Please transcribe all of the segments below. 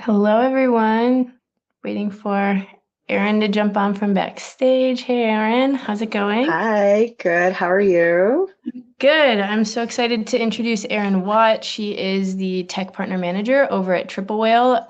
Hello, everyone. Waiting for Erin to jump on from backstage. Hey, Erin, how's it going? Hi, good. How are you? Good. I'm so excited to introduce Erin Watt. She is the tech partner manager over at Triple Whale.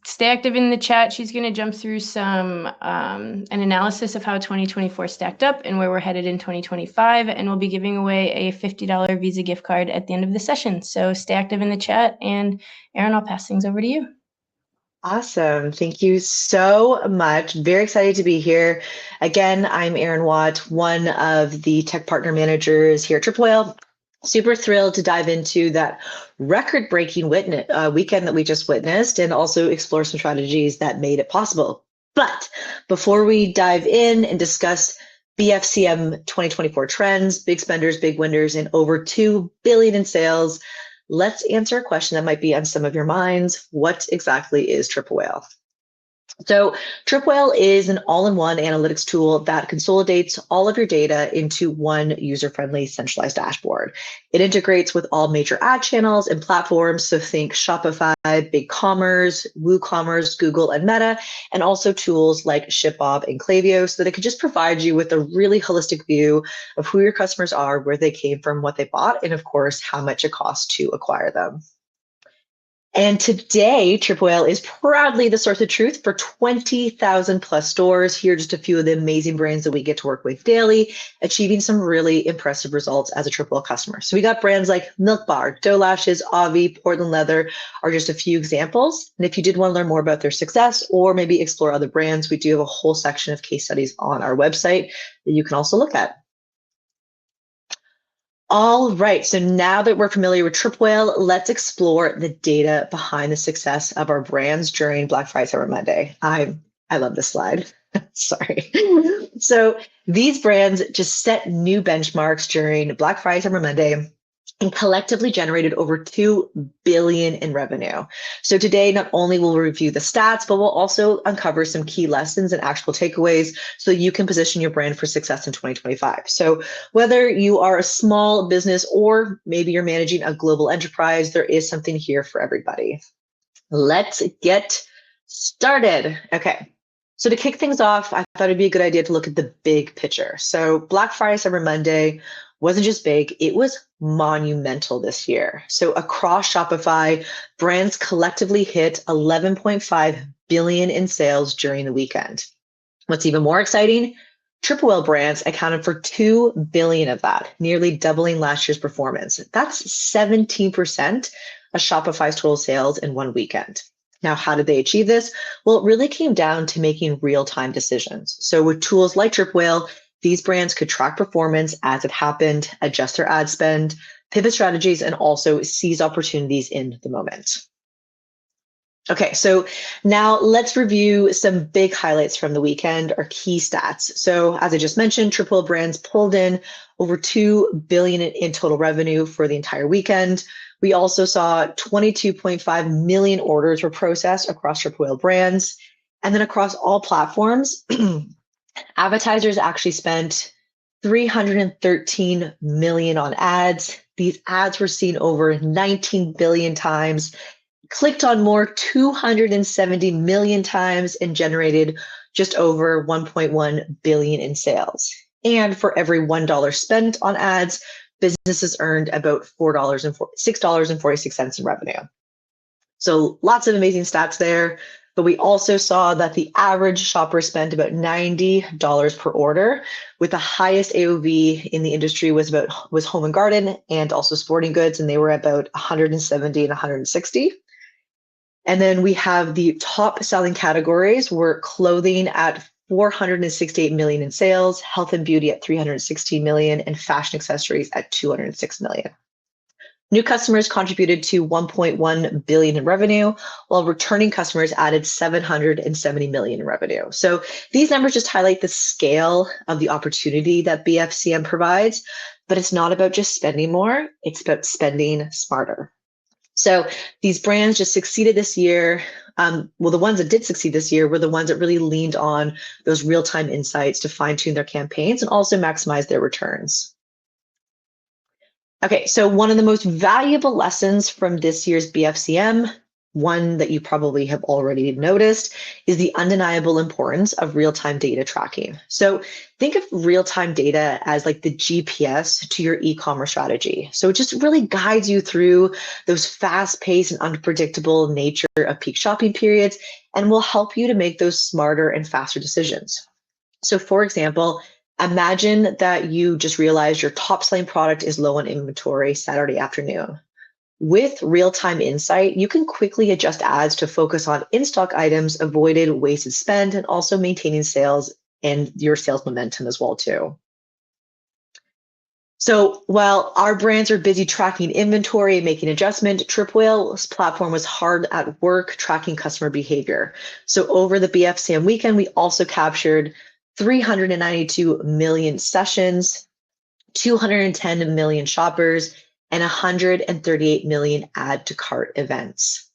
Stay active in the chat. She's going to jump through an analysis of how 2024 stacked up and where we're headed in 2025. And we'll be giving away a $50 Visa gift card at the end of the session. So stay active in the chat. And Erin, I'll pass things over to you. Awesome. Thank you so much. Very excited to be here. Again, I'm Erin Watt, one of the tech partner managers here at Triple Whale. Super thrilled to dive into that record-breaking weekend that we just witnessed and also explore some strategies that made it possible. But before we dive in and discuss BFCM 2024 trends, big spenders, big winners, and over 2 billion in sales, let's answer a question that might be on some of your minds. What exactly is Triple Whale? So Triple Whale is an all-in-one analytics tool that consolidates all of your data into one user-friendly centralized dashboard. It integrates with all major ad channels and platforms. So think Shopify, BigCommerce, WooCommerce, Google, and Meta, and also tools like ShipBob and Klaviyo so that it could just provide you with a really holistic view of who your customers are, where they came from, what they bought, and of course, how much it costs to acquire them. And today, Triple Whale is proudly the source of truth for 20,000 plus stores. Here are just a few of the amazing brands that we get to work with daily, achieving some really impressive results as a Triple Whale customer. So we got brands like Milk Bar, Doe Lashes, Avi, Portland Leather are just a few examples. And if you did want to learn more about their success or maybe explore other brands, we do have a whole section of case studies on our website that you can also look at. All right, so now that we're familiar with Triple Whale, let's explore the data behind the success of our brands during Black Friday, Cyber Monday. I love this slide. Sorry. So these brands just set new benchmarks during Black Friday, Cyber Monday, and collectively generated over 2 billion in revenue. So today, not only will we review the stats, but we'll also uncover some key lessons and actual takeaways so you can position your brand for success in 2025. So whether you are a small business or maybe you're managing a global enterprise, there is something here for everybody. Let's get started. Okay. So to kick things off, I thought it'd be a good idea to look at the big picture. So Black Friday, Cyber Monday wasn't just big, it was monumental this year. So across Shopify, brands collectively hit 11.5 billion in sales during the weekend. What's even more exciting, Triple Whale brands accounted for 2 billion of that, nearly doubling last year's performance. That's 17% of Shopify's total sales in one weekend. Now, how did they achieve this? Well, it really came down to making real-time decisions. So with tools like Triple Whale, these brands could track performance as it happened, adjust their ad spend, pivot strategies, and also seize opportunities in the moment. Okay, so now let's review some big highlights from the weekend, our key stats. So as I just mentioned, Triple Whale brands pulled in over 2 billion in total revenue for the entire weekend. We also saw 22.5 million orders were processed across Triple Whale brands. And then across all platforms, advertisers actually spent 313 million on ads. These ads were seen over 19 billion times, clicked on more 270 million times, and generated just over 1.1 billion in sales. And for every $1 spent on ads, businesses earned about $6.46 in revenue. So lots of amazing stats there. But we also saw that the average shopper spent about $90 per order, with the highest AOV in the industry was home and garden and also sporting goods, and they were about 170 and 160. And then we have the top selling categories were clothing at 468 million in sales, health and beauty at 316 million, and fashion accessories at 206 million. New customers contributed to 1.1 billion in revenue, while returning customers added 770 million in revenue. So these numbers just highlight the scale of the opportunity that BFCM provides, but it's not about just spending more, it's about spending smarter. So these brands just succeeded this year. The ones that did succeed this year were the ones that really leaned on those real-time insights to fine-tune their campaigns and also maximize their returns. Okay, so one of the most valuable lessons from this year's BFCM, one that you probably have already noticed is the undeniable importance of real-time data tracking. So think of real-time data as like the GPS to your e-commerce strategy. So it just really guides you through those fast-paced and unpredictable nature of peak shopping periods and will help you to make those smarter and faster decisions. So for example, imagine that you just realized your top selling product is low on inventory Saturday afternoon. With real-time insight, you can quickly adjust ads to focus on in-stock items, avoided wasted spend, and also maintaining sales and your sales momentum as well too. So while our brands are busy tracking inventory and making adjustment, Tripwhale's platform was hard at work tracking customer behavior. So over the BFCM weekend, we also captured 392 million sessions, 210 million shoppers, and 138 million add to cart events.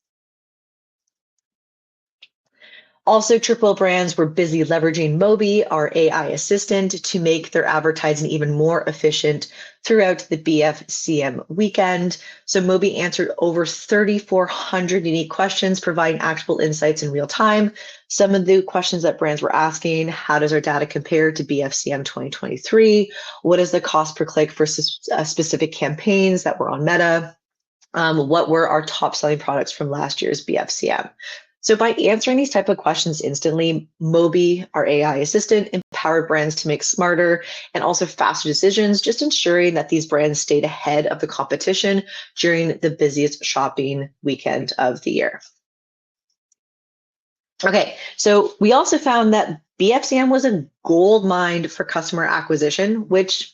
Also, Tripwhale brands were busy leveraging Mobi, our AI assistant, to make their advertising even more efficient throughout the BFCM weekend. So Mobi answered over 3,400 unique questions, providing actionable insights in real time. Some of the questions that brands were asking: how does our data compare to BFCM 2023? What is the cost per click for specific campaigns that were on Meta? What were our top selling products from last year's BFCM? So by answering these type of questions instantly, Mobi, our AI assistant, empowered brands to make smarter and also faster decisions, just ensuring that these brands stayed ahead of the competition during the busiest shopping weekend of the year. Okay, so we also found that BFCM was a gold mine for customer acquisition, which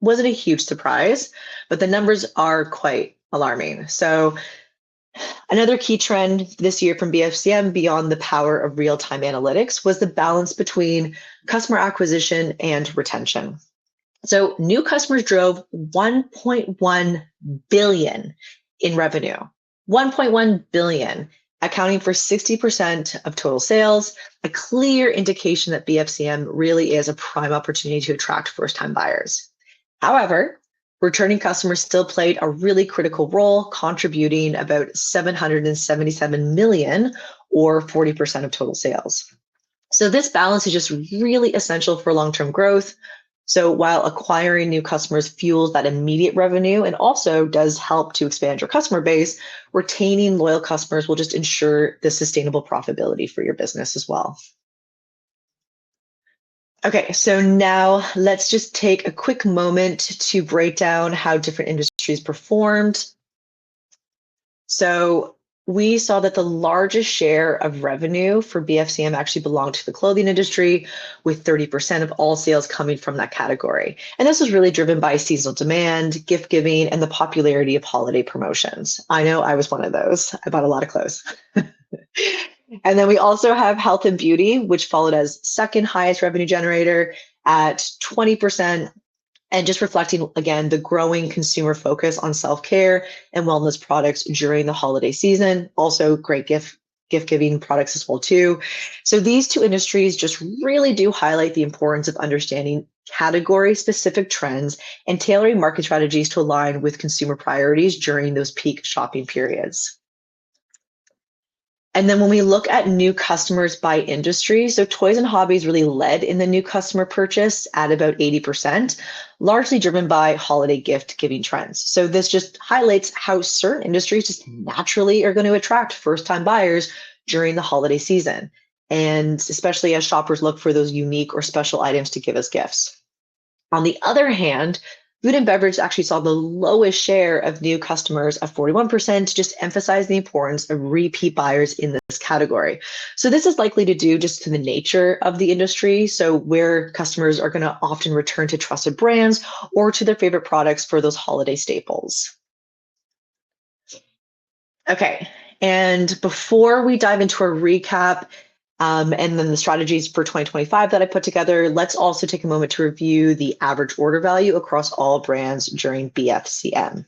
wasn't a huge surprise, but the numbers are quite alarming. So another key trend this year from BFCM, beyond the power of real-time analytics, was the balance between customer acquisition and retention. So new customers drove 1.1 billion in revenue, 1.1 billion, accounting for 60% of total sales, a clear indication that BFCM really is a prime opportunity to attract first-time buyers. However, returning customers still played a really critical role, contributing about 777 million or 40% of total sales. So this balance is just really essential for long-term growth. So while acquiring new customers fuels that immediate revenue and also does help to expand your customer base, retaining loyal customers will just ensure the sustainable profitability for your business as well. Okay, so now let's just take a quick moment to break down how different industries performed. So we saw that the largest share of revenue for BFCM actually belonged to the clothing industry, with 30% of all sales coming from that category. And this was really driven by seasonal demand, gift giving, and the popularity of holiday promotions. I know I was one of those. I bought a lot of clothes. And then we also have health and beauty, which followed as second highest revenue generator at 20%, and just reflecting, again, the growing consumer focus on self-care and wellness products during the holiday season. Also great gift giving products as well too. So these two industries just really do highlight the importance of understanding category specific trends and tailoring market strategies to align with consumer priorities during those peak shopping periods. And then when we look at new customers by industry, so toys and hobbies really led in the new customer purchase at about 80%, largely driven by holiday gift giving trends. So this just highlights how certain industries just naturally are going to attract first-time buyers during the holiday season, and especially as shoppers look for those unique or special items to give as gifts. On the other hand, food and beverage actually saw the lowest share of new customers of 41%, to just emphasize the importance of repeat buyers in this category. So this is likely to do just to the nature of the industry. So where customers are going to often return to trusted brands or to their favorite products for those holiday staples. Okay, and before we dive into a recap, and then the strategies for 2025 that I put together, let's also take a moment to review the average order value across all brands during BFCM.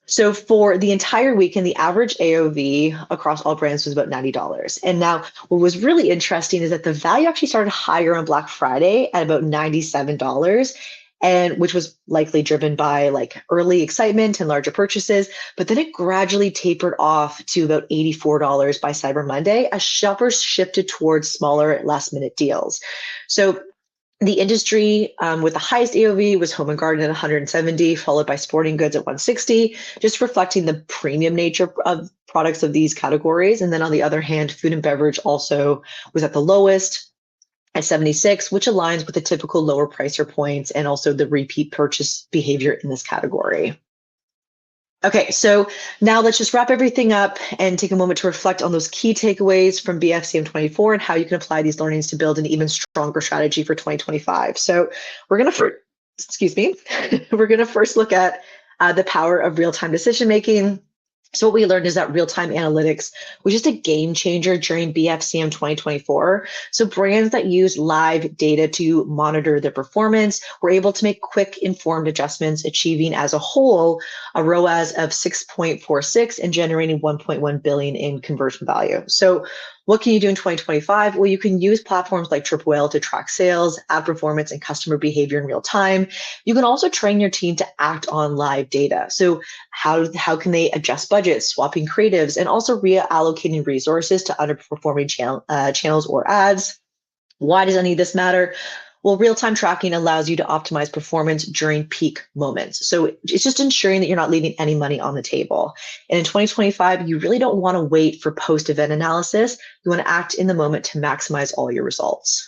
So for the entire weekend, the average AOV across all brands was about $90. And now what was really interesting is that the value actually started higher on Black Friday at about $97. and which was likely driven by like early excitement and larger purchases. But then it gradually tapered off to about $84 by Cyber Monday as shoppers shifted towards smaller last minute deals. So the industry with the highest AOV was home and garden at 170, followed by sporting goods at 160, just reflecting the premium nature of products of these categories. And then on the other hand, food and beverage also was at the lowest at 76, which aligns with the typical lower pricer points and also the repeat purchase behavior in this category. Okay, so now let's just wrap everything up and take a moment to reflect on those key takeaways from BFCM 24 and how you can apply these learnings to build an even stronger strategy for 2025. So we're going to, we're going to first look at the power of real-time decision-making. So what we learned is that real-time analytics was just a game changer during BFCM 2024. So brands that use live data to monitor their performance were able to make quick, informed adjustments, achieving as a whole a ROAS of 6.46 and generating 1.1 billion in conversion value. So what can you do in 2025? Well, you can use platforms like Triple Whale to track sales, ad performance, and customer behavior in real time. You can also train your team to act on live data. So how can they adjust budgets, swapping creatives, and also reallocating resources to underperforming channels or ads? Why does any of this matter? Well, real-time tracking allows you to optimize performance during peak moments. So it's just ensuring that you're not leaving any money on the table. And in 2025, you really don't want to wait for post-event analysis. You want to act in the moment to maximize all your results.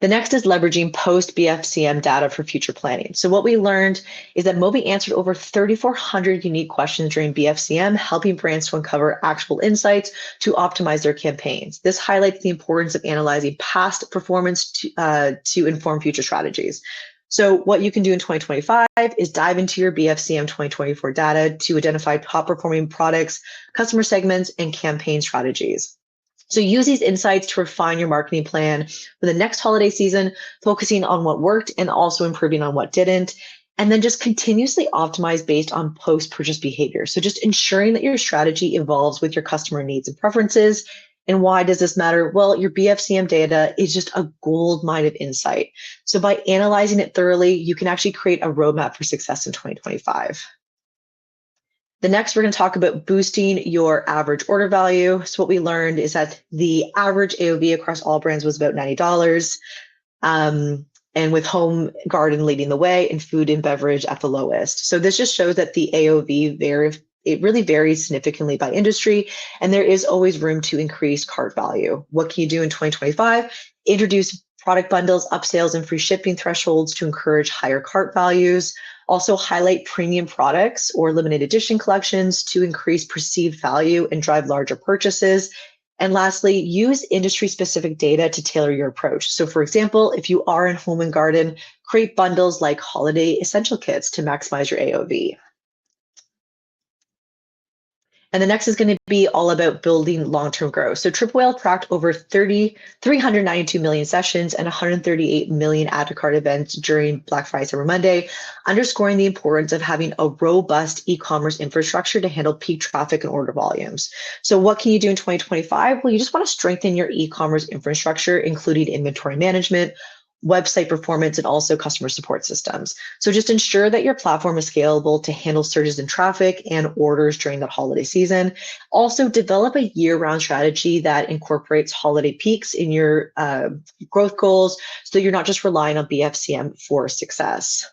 The next is leveraging post-BFCM data for future planning. So what we learned is that Moby answered over 3,400 unique questions during BFCM, helping brands to uncover actual insights to optimize their campaigns. This highlights the importance of analyzing past performance to inform future strategies. So what you can do in 2025 is dive into your BFCM 2024 data to identify top performing products, customer segments, and campaign strategies. So use these insights to refine your marketing plan for the next holiday season, focusing on what worked and also improving on what didn't. And then just continuously optimize based on post-purchase behavior. So just ensuring that your strategy evolves with your customer needs and preferences. And why does this matter? Well, your BFCM data is just a gold mine of insight. So by analyzing it thoroughly, you can actually create a roadmap for success in 2025. The next, we're going to talk about boosting your average order value. So what we learned is that the average AOV across all brands was about $90, and with home garden leading the way and food and beverage at the lowest. So this just shows that the AOV it really varies significantly by industry, and there is always room to increase cart value. What can you do in 2025? Introduce product bundles, upsales, and free shipping thresholds to encourage higher cart values. Also highlight premium products or limited edition collections to increase perceived value and drive larger purchases. And lastly, use industry-specific data to tailor your approach. So for example, if you are in home and garden, create bundles like holiday essential kits to maximize your AOV. And the next is going to be all about building long-term growth. So Triple Whale tracked over 392 million sessions and 138 million add to cart events during Black Friday, Cyber Monday, underscoring the importance of having a robust e-commerce infrastructure to handle peak traffic and order volumes. So what can you do in 2025? Well, you just want to strengthen your e-commerce infrastructure, including inventory management, website performance, and also customer support systems. So just ensure that your platform is scalable to handle surges in traffic and orders during that holiday season. Also develop a year-round strategy that incorporates holiday peaks in your growth goals so that you're not just relying on BFCM for success.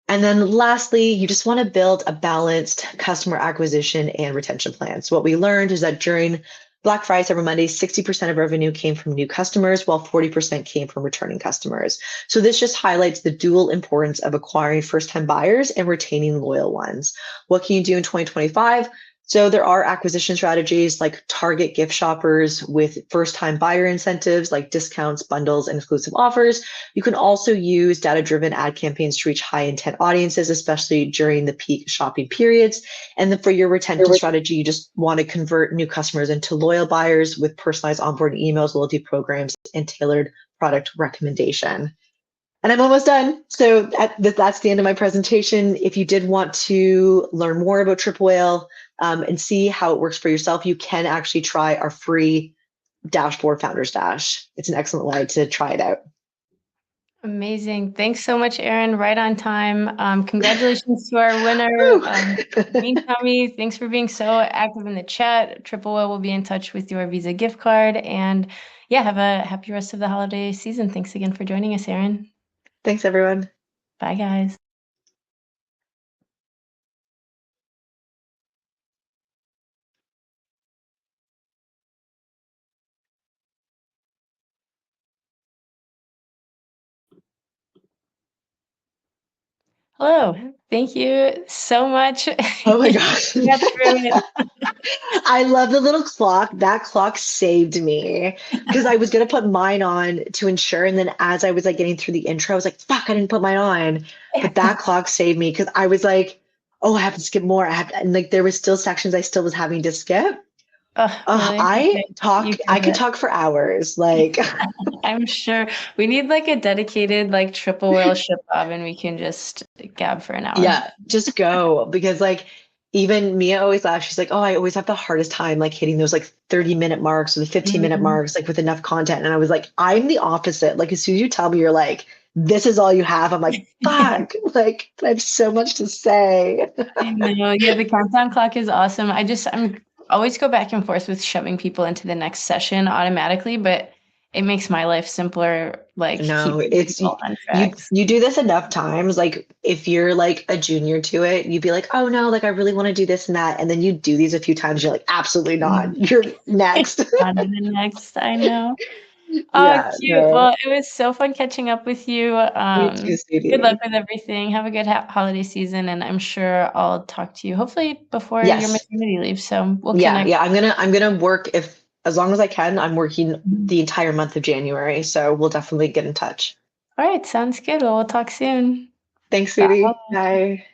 And then lastly, you just want to build a balanced customer acquisition and retention plan. So what we learned is that during Black Friday, Cyber Monday, 60% of revenue came from new customers, while 40% came from returning customers. So this just highlights the dual importance of acquiring first-time buyers and retaining loyal ones. What can you do in 2025? So there are acquisition strategies like target gift shoppers with first-time buyer incentives like discounts, bundles, and exclusive offers. You can also use data-driven ad campaigns to reach high-intent audiences, especially during the peak shopping periods. And then for your retention strategy, you just want to convert new customers into loyal buyers with personalized onboarding emails, loyalty programs, and tailored product recommendation. And I'm almost done. So that's the end of my presentation. If you did want to learn more about Triple Whale and see how it works for yourself, you can actually try our free dashboard, Founders Dash. It's an excellent way to try it out. Amazing. Thanks so much, Erin. Right on time. Congratulations to our winner, Green Tummy. Thanks for being so active in the chat. Triple Whale will be in touch with your Visa gift card. And yeah, have a happy rest of the holiday season. Thanks again for joining us, Erin. Thanks, everyone. Bye, guys. Hello. Thank you so much. Oh my gosh. We got through it. I love the little clock. That clock saved me because I was gonna put mine on to ensure, and then as I was like getting through the intro, I was like, "Fuck, I didn't put mine on." But that clock saved me because I was like, "Oh, I have to skip more." I have to, and like there was still sections I still was having to skip. Really? I talk. You I did could it. talk for hours. Like, I'm sure we need like a dedicated like triple whale ship bob and we can just gab for an hour. yeah, just go because like even Mia always laughs. She's like, "Oh, I always have the hardest time like hitting those like 30-minute marks or the 15-minute Mhm. marks like with enough content." And I was like, "I'm the opposite. Like as soon as you tell me you're like, this is all you have, I'm like, fuck, like I have so much to say." I know. Yeah, the countdown clock is awesome. I'm always go back and forth with shoving people into the next session automatically, but it makes my life simpler, like No, keeping it's people on you tracks. you do this enough times. Like if you're like a junior to it, you'd be like, "Oh no, like I really want to do this and that." And then you do these a few times, you're like, "Absolutely not. You're next." On to the next, I know. Oh, Yeah, cute. no. Well, it was so fun catching up with you. Me too, Good luck sweetie. with everything. Have a good holiday season, and I'm sure I'll talk to you hopefully before your Yes. maternity leave. So we'll Yeah, connect. yeah. I'm gonna work if as long as I can. I'm working Mhm. the entire month of January, so we'll definitely get in touch. All right, sounds good. Well, we'll talk soon. Thanks, Bye. sweetie. Bye.